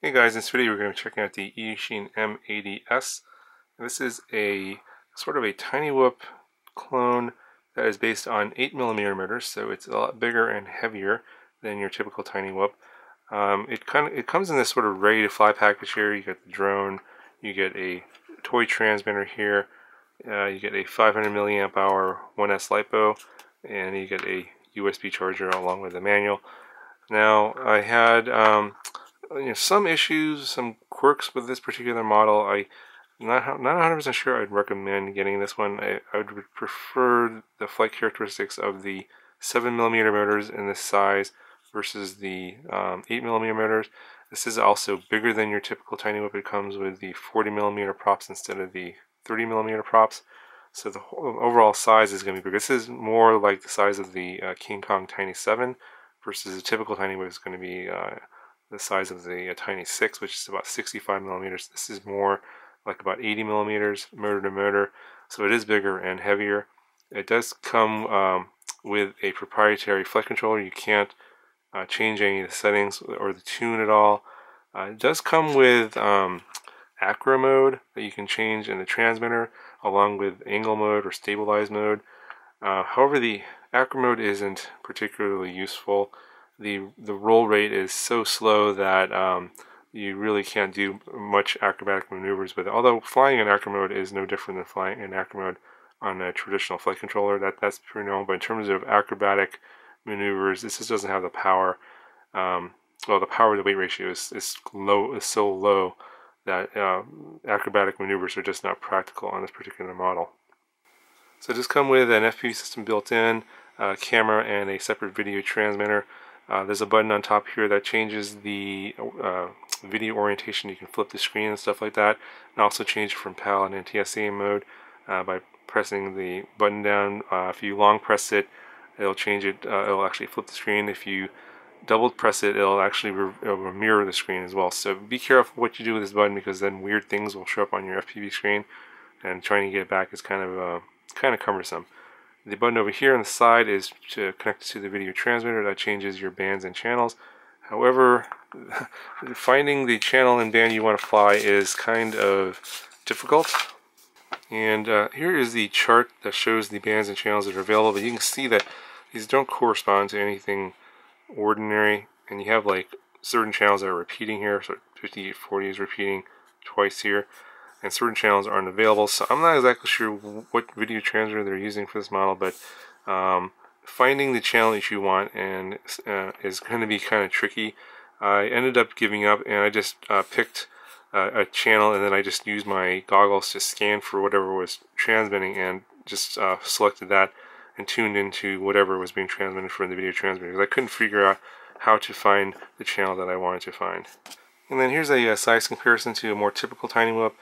Hey guys, in this video we're going to be checking out the Eachine M80S. This is a sort of a tiny whoop clone that is based on 8mm motors, so it's a lot bigger and heavier than your typical tiny whoop. It comes in this sort of ready to fly package here. You get the drone, you get a toy transmitter here, you get a 500 milliamp hour 1S LiPo, and you get a USB charger along with the manual. Now I had some issues, some quirks with this particular model. I'm not 100% sure I'd recommend getting this one. I would prefer the flight characteristics of the 7mm motors in this size versus the 8mm motors. This is also bigger than your typical tiny whoop. It comes with the 40mm props instead of the 30mm props. So the overall size is going to be bigger. This is more like the size of the King Kong Tiny 7 versus the typical tiny whoop is going to be the size of the Tiny 6, which is about 65mm. This is more like about 80mm motor to motor, so it is bigger and heavier. It does come with a proprietary flight controller. You can't change any of the settings or the tune at all. It does come with acro mode that you can change in the transmitter, along with angle mode or stabilize mode. However, the acro mode isn't particularly useful. The roll rate is so slow that you really can't do much acrobatic maneuvers with it. Although flying in acro mode is no different than flying in acro mode on a traditional flight controller. That's pretty normal. But in terms of acrobatic maneuvers, this just doesn't have the power. Well, the power to weight ratio is so low that acrobatic maneuvers are just not practical on this particular model. So just come with an FPV system built in, a camera, and a separate video transmitter. There's a button on top here that changes the video orientation. You can flip the screen and stuff like that, and also change it from PAL and NTSC mode by pressing the button down. If you long press it, it'll change it. It'll actually flip the screen. If you double press it, it'll actually mirror the screen as well. So be careful what you do with this button, because then weird things will show up on your FPV screen, and trying to get it back is kind of cumbersome. The button over here on the side is to connect to the video transmitter. That changes your bands and channels. However, finding the channel and band you want to fly is kind of difficult. And here is the chart that shows the bands and channels that are available. But you can see that these don't correspond to anything ordinary. And you have like certain channels that are repeating here. So 5840 is repeating twice here, and certain channels aren't available. So I'm not exactly sure what video transmitter they're using for this model, but finding the channel that you want and is going to be kind of tricky. I ended up giving up, and I just picked a channel, and then I just used my goggles to scan for whatever was transmitting, and just selected that and tuned into whatever was being transmitted from the video transmitter, because I couldn't figure out how to find the channel that I wanted to find. And then here's a size comparison to a more typical tiny whoop.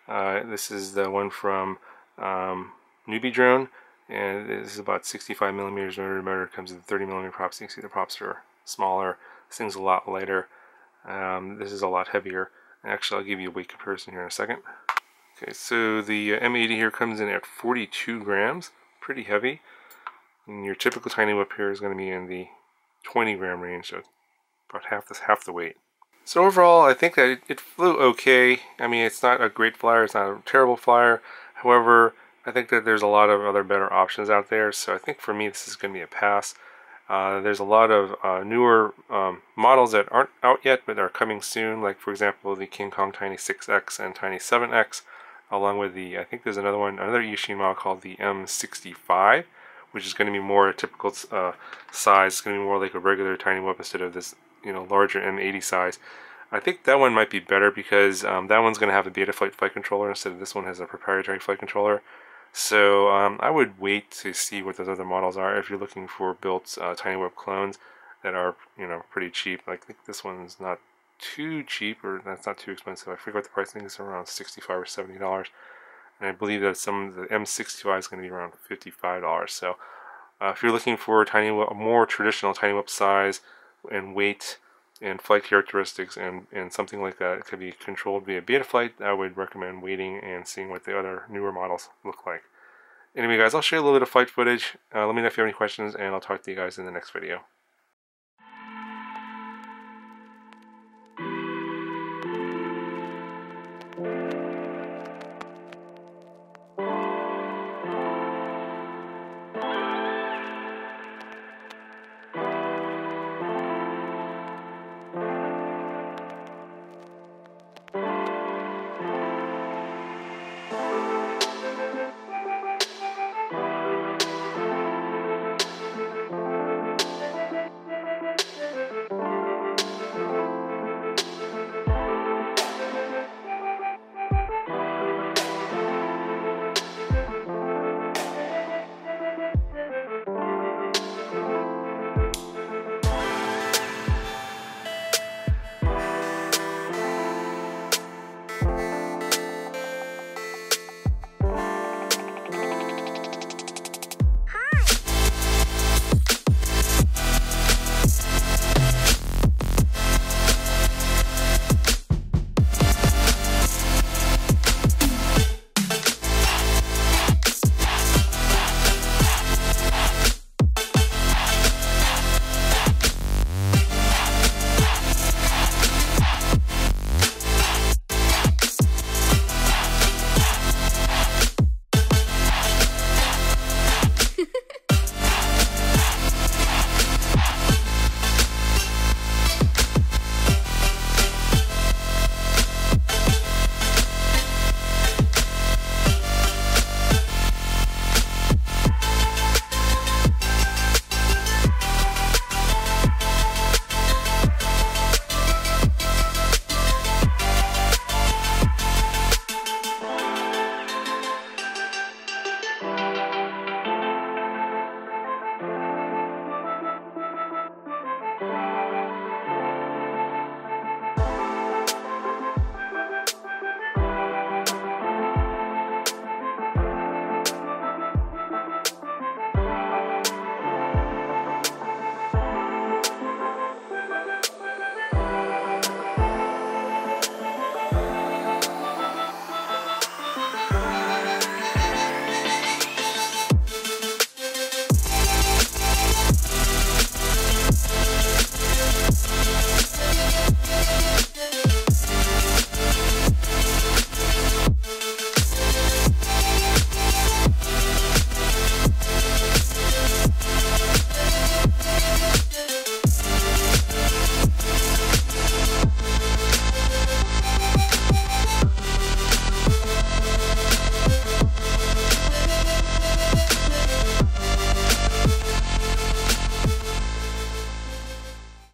This is the one from Newbie Drone, and this is about 65mm motor to motor. It comes with 30mm props. You can see the props are smaller. This thing's a lot lighter. This is a lot heavier. Actually, I'll give you a weight comparison here in a second. Okay, so the M80 here comes in at 42 grams, pretty heavy. And your typical tiny whoop here is going to be in the 20-gram range, so about half the weight. So overall, I think that it flew okay. I mean, it's not a great flyer, it's not a terrible flyer. However, I think that there's a lot of other better options out there. So I think for me, this is going to be a pass. There's a lot of newer models that aren't out yet, but are coming soon. Like, for example, the King Kong Tiny 6X and Tiny 7X, along with the, I think there's another Eachine model called the M65, which is going to be more a typical size. It's going to be more like a regular tiny whoop instead of this, larger M80 size. I think that one might be better because that one's going to have a Betaflight flight controller instead of this one has a proprietary flight controller. So I would wait to see what those other models are if you're looking for built tiny whoop clones that are pretty cheap. I think this one's not too cheap, or that's not too expensive. I forget what the price. I think it's around $65 or $70, and I believe that some of the M65 is going to be around $55. So if you're looking for a more traditional tiny whoop size and weight and flight characteristics and something like that, it could be controlled via Betaflight, I would recommend waiting and seeing what the other newer models look like. Anyway guys, I'll show you a little bit of flight footage. Let me know if you have any questions, and I'll talk to you guys in the next video.